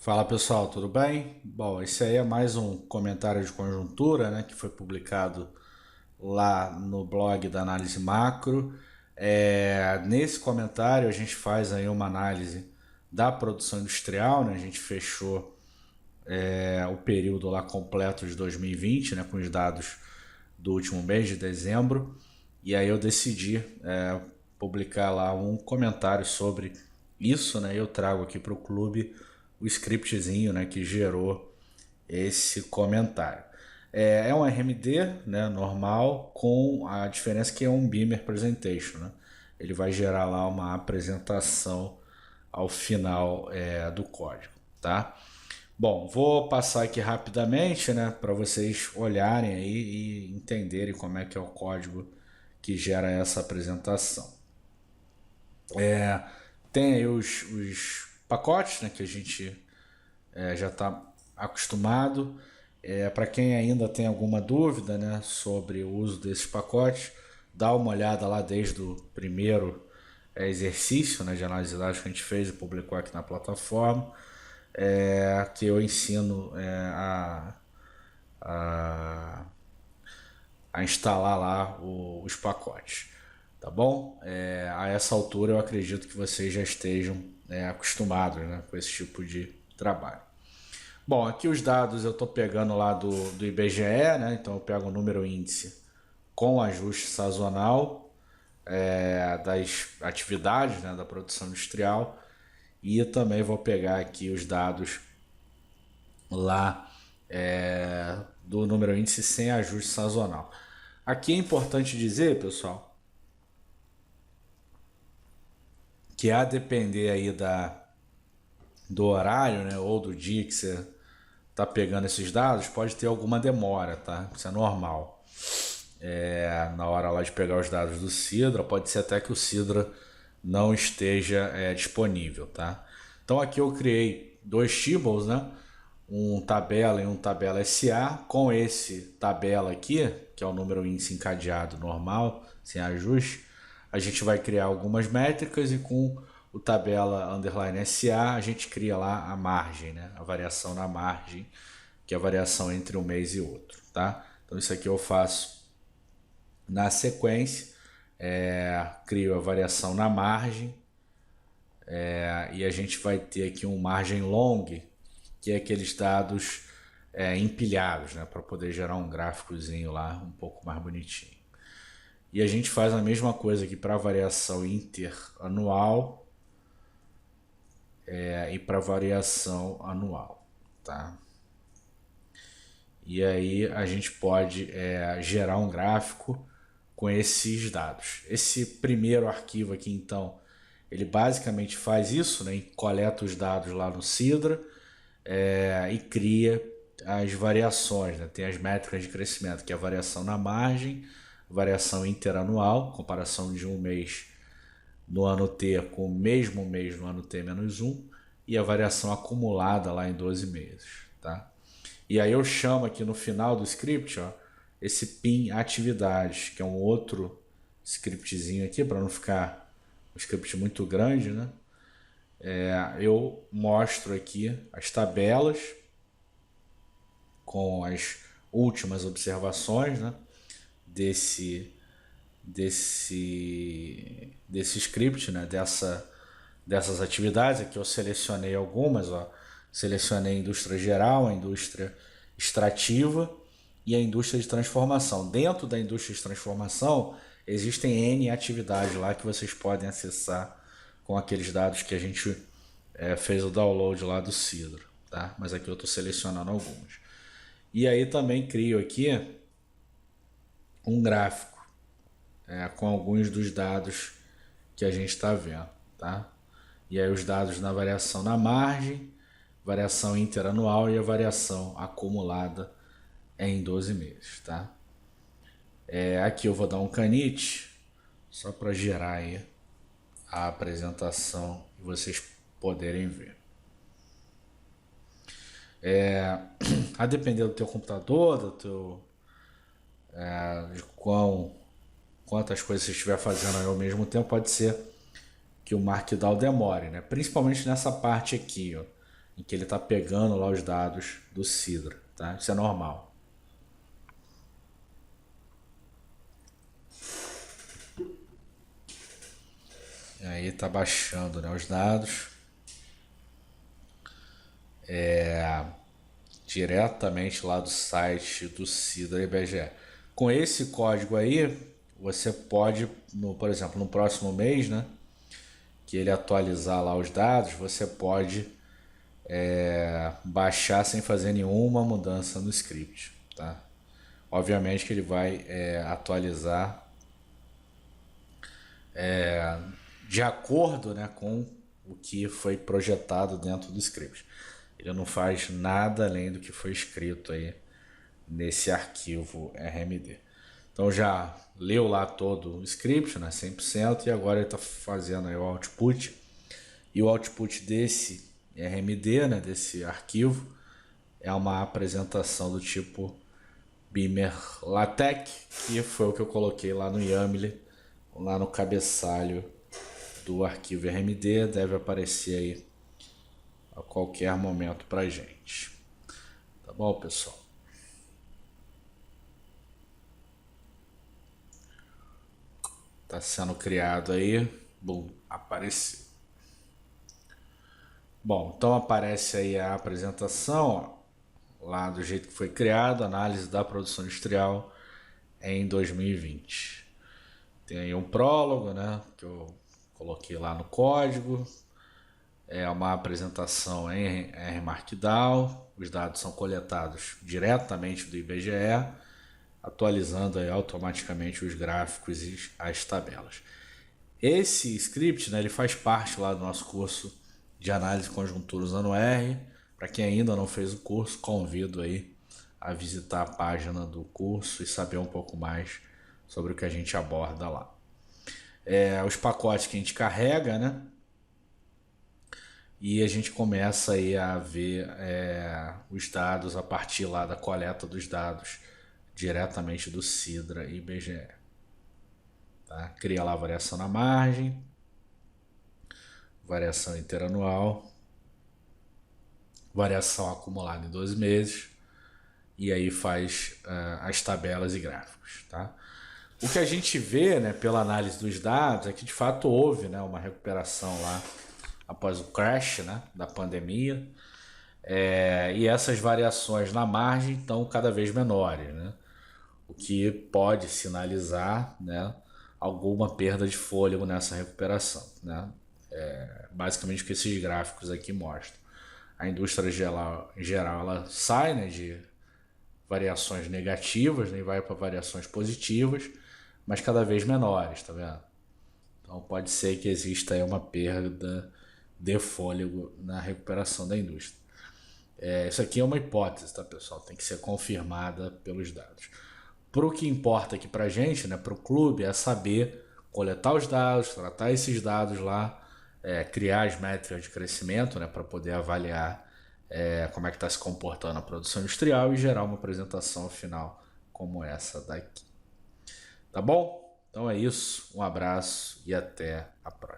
Fala pessoal, tudo bem? Bom, esse aí é mais um comentário de conjuntura, né, que foi publicado lá no blog da Análise Macro. Nesse comentário a gente faz aí uma análise da produção industrial, né, a gente fechou o período lá completo de 2020, né, com os dados do último mês de dezembro, e aí eu decidi publicar lá um comentário sobre isso, né, eu trago aqui para o clube o scriptzinho, né, que gerou esse comentário. É um RMD, né, normal, com a diferença que é um Beamer Presentation, né? Ele vai gerar lá uma apresentação ao final do código, tá? Bom, vou passar aqui rapidamente, né, para vocês olharem aí e entenderem como é que é o código que gera essa apresentação. Tem aí os pacotes, né, que a gente já está acostumado. Para quem ainda tem alguma dúvida, né, sobre o uso desses pacotes, dá uma olhada lá desde o primeiro exercício, né, de análise de dados que a gente fez e publicou aqui na plataforma, que eu ensino a, a instalar lá os pacotes. Tá bom? A essa altura eu acredito que vocês já estejam acostumados, né, com esse tipo de trabalho. Bom, aqui os dados eu estou pegando lá do IBGE, né? Então eu pego o número índice com ajuste sazonal das atividades, né, da produção industrial, e eu também vou pegar aqui os dados lá do número índice sem ajuste sazonal. Aqui é importante dizer, pessoal, que a depender aí do horário, né, ou do dia que você está pegando esses dados, pode ter alguma demora, tá? Isso é normal. Na hora lá de pegar os dados do Sidra, pode ser até que o Sidra não esteja disponível, tá? Então aqui eu criei dois tables, né? Um tabela e um tabela SA. Com esse tabela aqui, que é o número índice encadeado normal, sem ajuste, a gente vai criar algumas métricas, e com o tabela underline SA a gente cria lá a margem, né? A variação na margem, que é a variação entre um mês e outro, tá? Então isso aqui eu faço na sequência, crio a variação na margem, e a gente vai ter aqui um margem long, que é aqueles dados empilhados, né, para poder gerar um gráficozinho lá um pouco mais bonitinho. E a gente faz a mesma coisa aqui para a variação interanual e para a variação anual, tá? E aí a gente pode gerar um gráfico com esses dados. Esse primeiro arquivo aqui, então, ele basicamente faz isso, né? Coleta os dados lá no Sidra e cria as variações, né? Tem as métricas de crescimento, que é a variação na margem, variação interanual, comparação de um mês no ano T com o mesmo mês no ano T menos um, e a variação acumulada lá em 12 meses, tá? E aí eu chamo aqui no final do script, ó, esse pin atividades, que é um outro scriptzinho aqui, para não ficar um script muito grande, né? Eu mostro aqui as tabelas com as últimas observações, né, desse script, né, dessas atividades. Aqui eu selecionei algumas, ó. Selecionei a indústria geral, a indústria extrativa e a indústria de transformação. Dentro da indústria de transformação existem N atividades lá que vocês podem acessar com aqueles dados que a gente fez o download lá do Sidro, tá? Mas aqui eu estou selecionando alguns. E aí também crio aqui um gráfico com alguns dos dados que a gente está vendo, tá? E aí os dados na variação na margem, variação interanual e a variação acumulada em 12 meses, tá? Aqui eu vou dar um canite só para gerar aí a apresentação e vocês poderem ver. A depender do teu computador, de quantas coisas você estiver fazendo aí ao mesmo tempo, pode ser que o Markdown demore, né? Principalmente nessa parte aqui, ó, em que ele está pegando lá os dados do Sidra, tá? Isso é normal. E aí está baixando, né, os dados diretamente lá do site do Sidra IBGE. Com esse código aí, você pode, por exemplo, no próximo mês, né, que ele atualizar lá os dados, você pode baixar sem fazer nenhuma mudança no script, tá? Obviamente que ele vai atualizar de acordo, né, com o que foi projetado dentro do script. Ele não faz nada além do que foi escrito aí nesse arquivo RMD. Então já leu lá todo o script, né, 100%, e agora ele está fazendo aí o output. E o output desse RMD, né, desse arquivo, é uma apresentação do tipo Beamer LaTeX, que foi o que eu coloquei lá no YAML, lá no cabeçalho do arquivo RMD, deve aparecer aí a qualquer momento pra gente. Tá bom, pessoal? Tá sendo criado aí. Bom, apareceu. Bom, então aparece aí a apresentação, ó, lá do jeito que foi criado, análise da produção industrial em 2020. Tem aí um prólogo, né, que eu coloquei lá no código. É uma apresentação em R Markdown. Os dados são coletados diretamente do IBGE, atualizando aí automaticamente os gráficos e as tabelas. Esse script, né, ele faz parte lá do nosso curso de análise de conjuntura usando R. Para quem ainda não fez o curso, convido aí a visitar a página do curso e saber um pouco mais sobre o que a gente aborda lá. Os pacotes que a gente carrega, né? E a gente começa aí a ver os dados a partir lá da coleta dos dados diretamente do Sidra e IBGE. Tá? Cria lá a variação na margem, variação interanual, variação acumulada em 12 meses, e aí faz as tabelas e gráficos. Tá? O que a gente vê, né, pela análise dos dados é que de fato houve, né, uma recuperação lá após o crash, né, da pandemia, e essas variações na margem estão cada vez menores, né, o que pode sinalizar, né, alguma perda de fôlego nessa recuperação, né. Basicamente o que esses gráficos aqui mostram. A indústria em geral ela sai, né, de variações negativas, né, e vai para variações positivas, mas cada vez menores, tá vendo? Então pode ser que exista aí uma perda de fôlego na recuperação da indústria. Isso aqui é uma hipótese, tá, pessoal? Tem que ser confirmada pelos dados. Para o que importa aqui para a gente, né, para o clube, é saber coletar os dados, tratar esses dados lá, criar as métricas de crescimento, né, para poder avaliar como é que está se comportando a produção industrial e gerar uma apresentação final como essa daqui. Tá bom? Então é isso, um abraço e até a próxima.